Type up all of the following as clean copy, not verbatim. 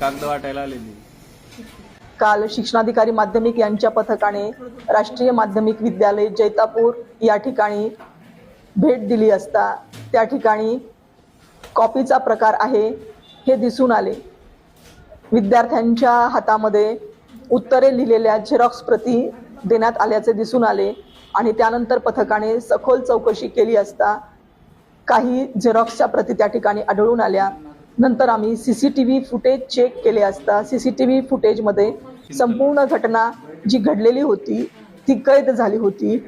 कागद वाटायला आलेली. काल शिक्षणाधिकारी माध्यमिक यांच्या पथकाने राष्ट्रीय माध्यमिक विद्यालय जैतापूर या ठिकाणी भेट दिली असता त्या ठिकाणी कॉपीचा प्रकार आहे हे दिसून आले. विद्यार्थ्यांच्या हातामध्ये उत्तरे लिहिलेल्या झेरॉक्स प्रती देण्यात आल्याचे दिसून आले आणि त्यानंतर पथकाने सखोल चौकशी केली असता काही झेरॉक्सच्या प्रती त्या ठिकाणी आढळून आल्या. नंतर आम्ही CCTV फुटेज चेक केले असता CCTV फुटेजमध्ये संपूर्ण घटना जी घडलेली होती ती कैद झाली होती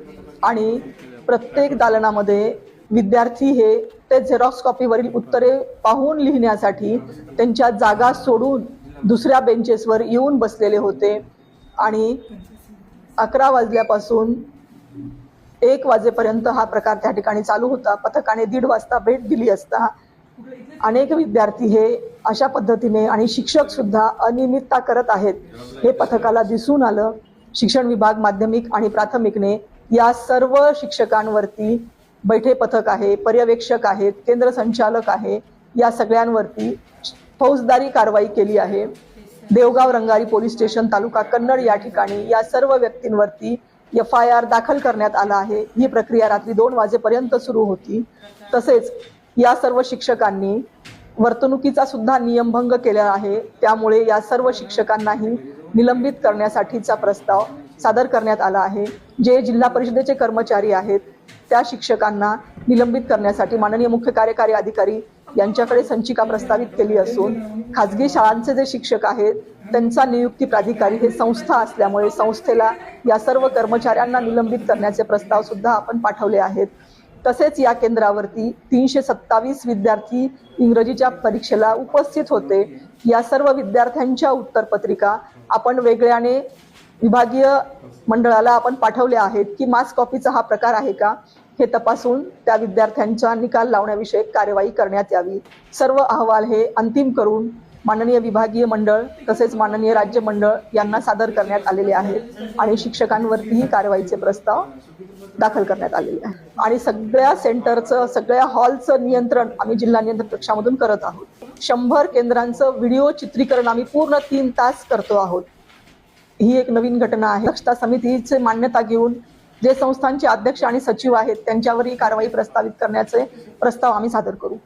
आणि प्रत्येक दालनामध्ये विद्यार्थी हे ते झेरॉक्स कॉपीवरील उत्तरे पाहून लिहिण्यासाठी त्यांच्या जागा सोडून दुसऱ्या बेंचेसवर येऊन बसलेले होते आणि 11 वाजल्यापासून 1 वाजेपर्यंत हा प्रकार त्या ठिकाणी चालू होता. पथकाने 1:30 वाजता भेट दिली असता अनेक विद्यार्थी हे अशा पद्धतीने आणि शिक्षक सुद्धा अनियमितता करत आहेत हे पथकाला दिसून आलं. शिक्षण विभाग माध्यमिक आणि प्राथमिकने या सर्व शिक्षकांवरती बैठे पथक आहे, पर्यवेक्षक आहेत, केंद्र संचालक आहे, या सगळ्यांवरती फौजदारी कारवाई केली आहे. देवगाव रंगारी पोलीस स्टेशन तालुका कन्नड या ठिकाणी या सर्व व्यक्तींवरती FIR दाखल करण्यात आला आहे. ही प्रक्रिया रात्री 2 वाजेपर्यंत सुरू होती. तसेच या सर्व शिक्षकांनी वर्तणुकीचा सुद्धा नियमभंग केला आहे. त्यामुळे या सर्व शिक्षकांनाही निलंबित करण्यासाठीचा प्रस्ताव सादर करण्यात आला आहे. जे जिल्हा परिषदेचे कर्मचारी आहेत त्या शिक्षकांना निलंबित करण्यासाठी माननीय मुख्य कार्यकारी अधिकारी यांच्याकडे संचिका प्रस्तावित केली असून खाजगी शाळांचे जे शिक्षक आहेत त्यांचा नियुक्ती प्राधिकारी हे संस्था असल्यामुळे संस्थेला या सर्व कर्मचाऱ्यांना निलंबित करण्याचे प्रस्ताव सुद्धा आपण पाठवले आहेत. तसेच या केंद्रावरती 327 विद्यार्थी इंग्रजीच्या परीक्षेला उपस्थित होते. या सर्व विद्यार्थ्यांच्या उत्तरपत्रिका आपण वेगळ्याने विभागीय मंडळाला आपण पाठवले आहेत की मास कॉपीचा हा प्रकार आहे का हे तपासून त्या विद्यार्थ्यांचा निकाल लावण्याविषयी कार्यवाही करण्यात यावी. सर्व अहवाल हे अंतिम करून माननीय विभागीय मंडळ तसेच माननीय राज्य मंडळ यांना सादर करण्यात आलेले आहेत आणि शिक्षकांवरतीही कारवाईचे प्रस्ताव दाखल करण्यात आलेले आहे. आणि सगळ्या सेंटरचं सगळ्या हॉलचं नियंत्रण आम्ही जिल्हा नियंत्रण कक्षामधून करत आहोत. 100 केंद्रांचं व्हिडिओ चित्रीकरण आम्ही पूर्ण 3 तास करतो आहोत. ही एक नवीन घटना आहे. दक्षता समितीचे मान्यता घेऊन जे संस्थांचे अध्यक्ष आणि सचिव आहेत त्यांच्यावर ही कारवाई प्रस्तावित करण्याचे प्रस्ताव आम्ही सादर करू.